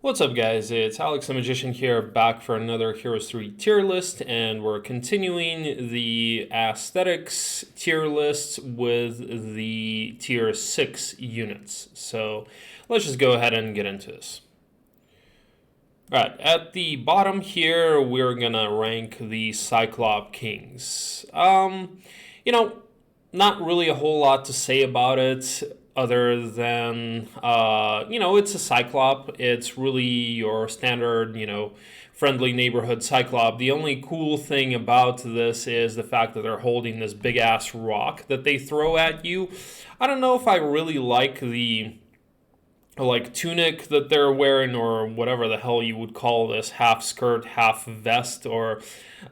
What's up, guys? It's Alex the Magician here, back for another Heroes 3 tier list, and we're continuing the aesthetics tier list with the tier 6 units. So let's just go ahead and get into this. Alright, at the bottom here, we're gonna rank the Cyclop Kings. Not really a whole lot to say about it other than, it's a Cyclop. It's really your standard, friendly neighborhood Cyclop. The only cool thing about this is the fact that they're holding this big ass rock that they throw at you. I don't know if I really like the tunic that they're wearing, or whatever the hell you would call this, half skirt half vest, or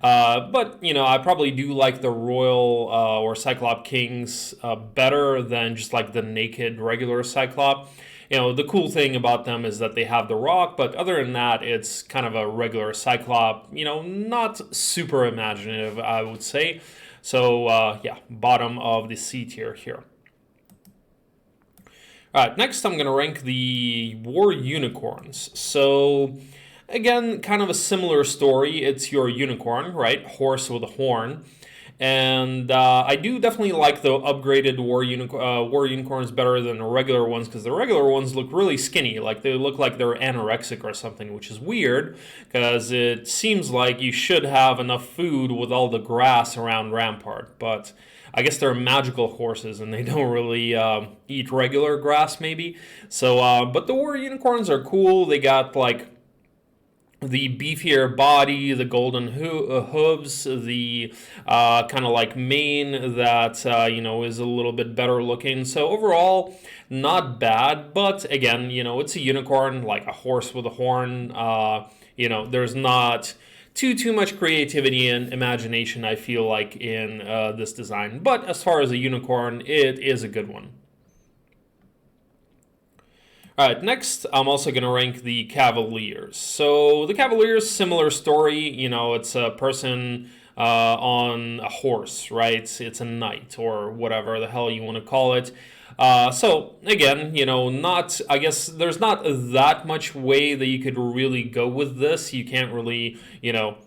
but I probably do like the royal or Cyclop Kings better than just like the naked regular Cyclop. The cool thing about them is that they have the rock, but other than that, it's kind of a regular Cyclop, not super imaginative, I would say. So yeah, bottom of the C tier here. All right, next I'm going to rank the War Unicorns. So, again, kind of a similar story. It's your unicorn, right? Horse with a horn. And I do definitely like the upgraded War Unicorns better than the regular ones, because the regular ones look really skinny. Like, they look like they're anorexic or something, which is weird, because it seems like you should have enough food with all the grass around Rampart. But I guess they're magical horses and they don't really eat regular grass, maybe. So, but the War Unicorns are cool. They got like the beefier body, the golden hooves, the kind of like mane that is a little bit better looking. So overall, not bad. But again, it's a unicorn, like a horse with a horn. There's not too much creativity and imagination, I feel like, in this design. But as far as a unicorn, it is a good one. All right, next I'm also going to rank the Cavaliers. So the Cavaliers, similar story. It's a person on a horse, right? It's a knight or whatever the hell you want to call it. So again, I guess there's not that much way that you could really go with this. You can't really,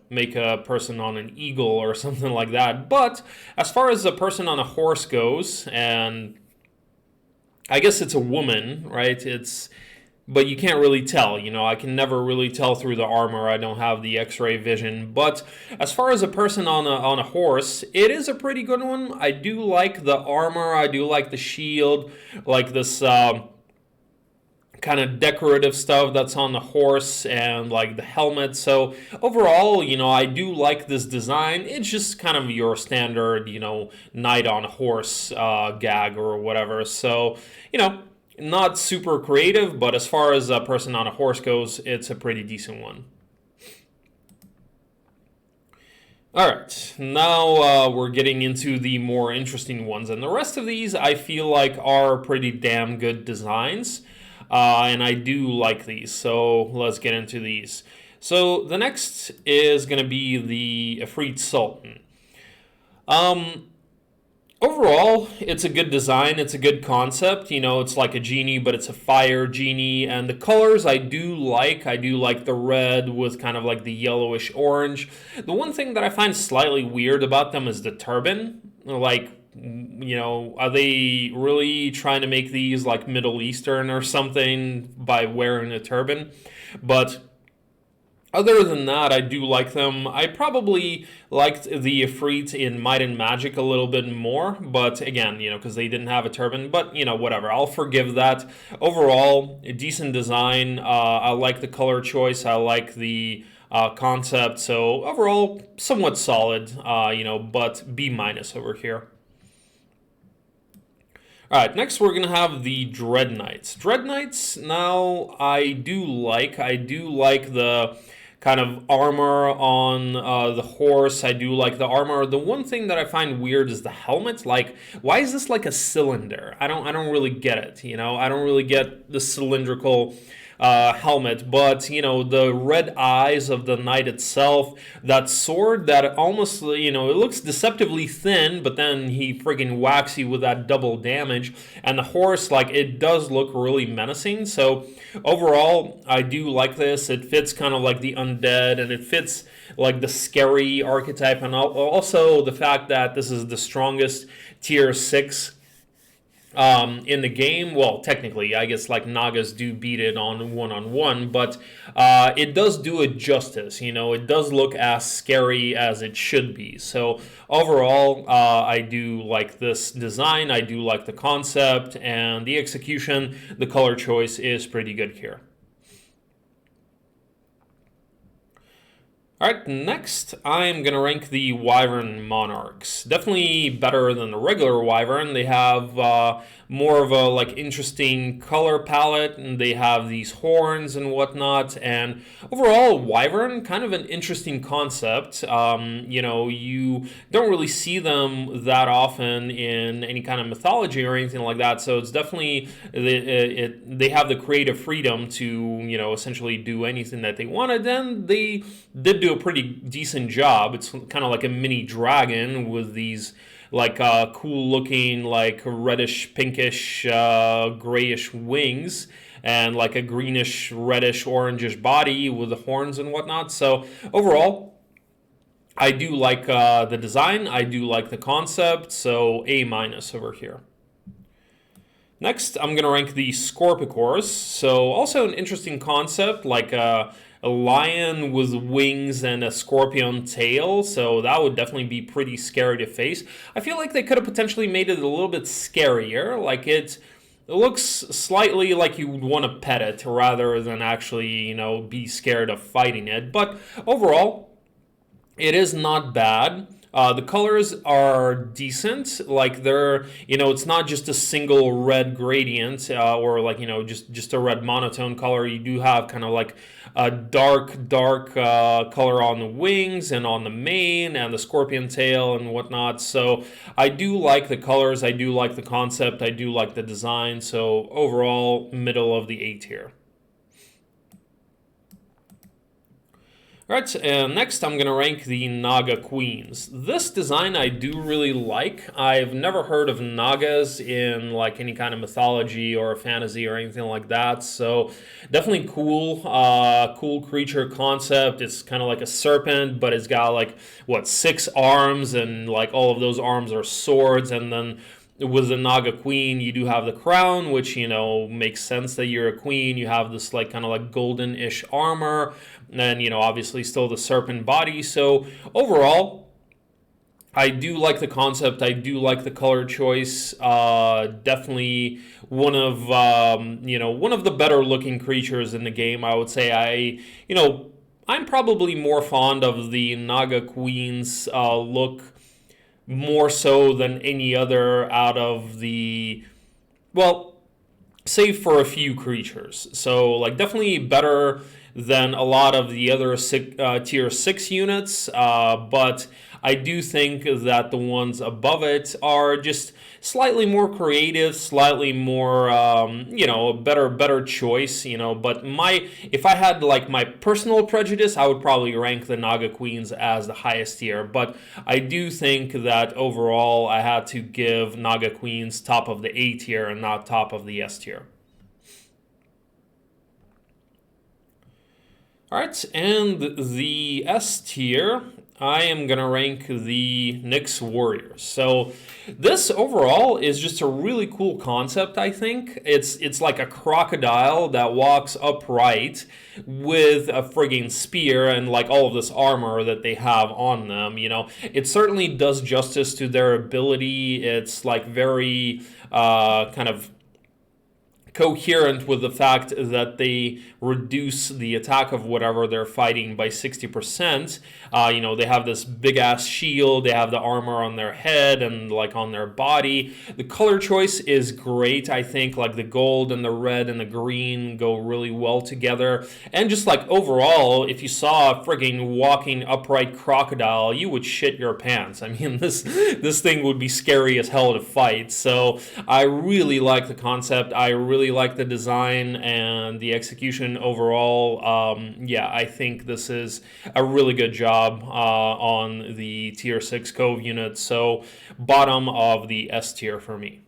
make a person on an eagle or something like that. But as far as a person on a horse goes, and I guess it's a woman, right? But you can't really tell. I can never really tell through the armor. I don't have the X-ray vision. But as far as a person on a horse, it is a pretty good one. I do like the armor. I do like the shield, like this kind of decorative stuff that's on the horse, and like the helmet. So overall, I do like this design. It's just kind of your standard, knight on a horse gag or whatever. So, not super creative, but as far as a person on a horse goes, it's a pretty decent one. All right, now we're getting into the more interesting ones, and the rest of these I feel like are pretty damn good designs. And I do like these, so let's get into these. So the next is going to be the Ifrit Sultan. Overall, it's a good design. It's a good concept. It's like a genie, but it's a fire genie. And the colors I do like. I do like the red with kind of like the yellowish orange. The one thing that I find slightly weird about them is the turban. Like, are they really trying to make these like Middle Eastern or something by wearing a turban? But other than that, I do like them. I probably liked the Ifrit in Might and Magic a little bit more, but again, because they didn't have a turban, but whatever. I'll forgive that. Overall, a decent design. I like the color choice. I like the concept. So overall, somewhat solid, but B minus over here. All right, next we're going to have the Dread Knights. Dread Knights, now I do like the kind of armor on the horse. I do like the armor. The one thing that I find weird is the helmet. Like, why is this like a cylinder? I don't really get it, I don't really get the cylindrical helmet, but the red eyes of the knight itself, that sword that almost it looks deceptively thin, but then he friggin' whacks you with that double damage, and the horse, like, it does look really menacing. So overall, I do like this. It fits kind of like the undead, and it fits like the scary archetype, and also the fact that this is the strongest tier 6 in the game. Well, technically, I guess like Nagas do beat it on one, but it does do it justice. It does look as scary as it should be. So overall, I do like this design. I do like the concept, and the execution, the color choice is pretty good here. Alright, next I'm going to rank the Wyvern Monarchs. Definitely better than the regular Wyvern. They have more of a interesting color palette, and they have these horns and whatnot. And overall, Wyvern, kind of an interesting concept. You don't really see them that often in any kind of mythology or anything like that. So it's definitely, they have the creative freedom to, essentially do anything that they wanted. Then they did do a pretty decent job. It's kind of like a mini dragon with these cool looking reddish pinkish grayish wings, and like a greenish reddish orangish body with the horns and whatnot. So overall, I do like the design, I do like the concept, so A- over here. Next, I'm going to rank the Scorpicors. So also an interesting concept, like a lion with wings and a scorpion tail, so that would definitely be pretty scary to face. I feel like they could have potentially made it a little bit scarier. Like it looks slightly like you would want to pet it rather than actually, be scared of fighting it. But overall, it is not bad. The colors are decent. Like they're, it's not just a single red gradient or just a red monotone color. You do have kind of like a dark color on the wings and on the mane and the scorpion tail and whatnot. So I do like the colors. I do like the concept. I do like the design. So overall, middle of the A tier. Alright, next I'm going to rank the Naga Queens. This design I do really like. I've never heard of Nagas in any kind of mythology or fantasy or anything like that, so definitely cool, cool creature concept. It's kind of like a serpent, but it's got 6 arms, and all of those arms are swords, and then with the Naga Queen, you do have the crown, which, makes sense that you're a queen. You have this kind of golden-ish armor, and then, obviously still the serpent body. So overall, I do like the concept. I do like the color choice. Definitely one of the better looking creatures in the game. I would say I'm probably more fond of the Naga Queen's look, more so than any other out of the, save for a few creatures. So definitely better than a lot of the other tier 6 units, but I do think that the ones above it are just slightly more creative, slightly more, better choice, but if I had my personal prejudice, I would probably rank the Naga Queens as the highest tier, but I do think that overall I had to give Naga Queens top of the A tier and not top of the S tier. Alright, and the S tier, I am going to rank the Nyx Warriors. So this overall is just a really cool concept, I think. It's like a crocodile that walks upright with a frigging spear and all of this armor that they have on them. It certainly does justice to their ability. It's very kind of coherent with the fact that they reduce the attack of whatever they're fighting by 60%. They have this big ass shield, they have the armor on their head and on their body. The color choice is great. I think the gold and the red and the green go really well together. And just overall, if you saw a frigging walking upright crocodile, you would shit your pants. I mean, this thing would be scary as hell to fight. So I really like the concept. I really really like the design and the execution overall. Yeah, I think this is a really good job on the tier 6 Cove unit. So bottom of the S tier for me.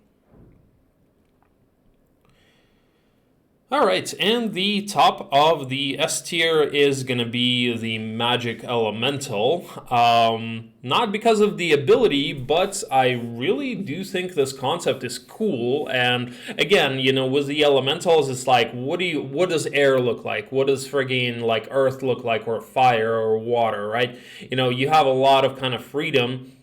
All right, and the top of the S tier is going to be the Magic Elemental. Not because of the ability, but I really do think this concept is cool. And again, you know, with the elementals, it's like, what does air look like? What does friggin' like earth look like, or fire or water, right? You know, you have a lot of kind of freedom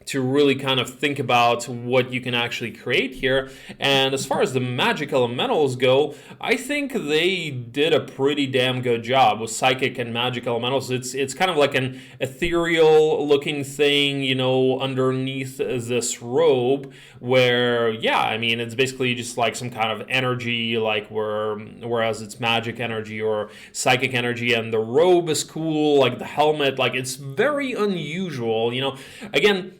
to really kind of think about what you can actually create here. And as far as the magic elementals go, I think they did a pretty damn good job with psychic and magic elementals. It's kind of like an ethereal looking thing, you know, underneath this robe, where, yeah, I mean, it's basically just like some kind of energy, like whereas it's magic energy or psychic energy. And the robe is cool, like the helmet, like it's very unusual, you know. Again,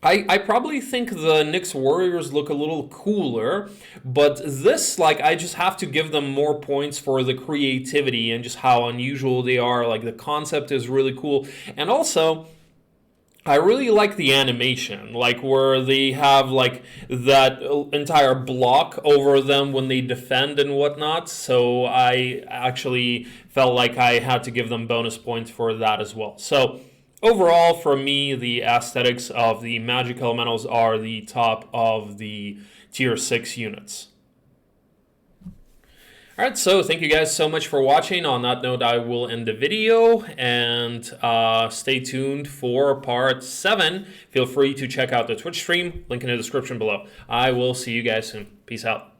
I probably think the Nyx Warriors look a little cooler, but this, like, I just have to give them more points for the creativity and just how unusual they are. Like, the concept is really cool. And also, I really like the animation, like where they have like that entire block over them when they defend and whatnot. So I actually felt like I had to give them bonus points for that as well. So overall, for me, the aesthetics of the magic elementals are the top of the tier 6 units. Alright, so thank you guys so much for watching. On that note, I will end the video, and stay tuned for part 7. Feel free to check out the Twitch stream, link in the description below. I will see you guys soon. Peace out.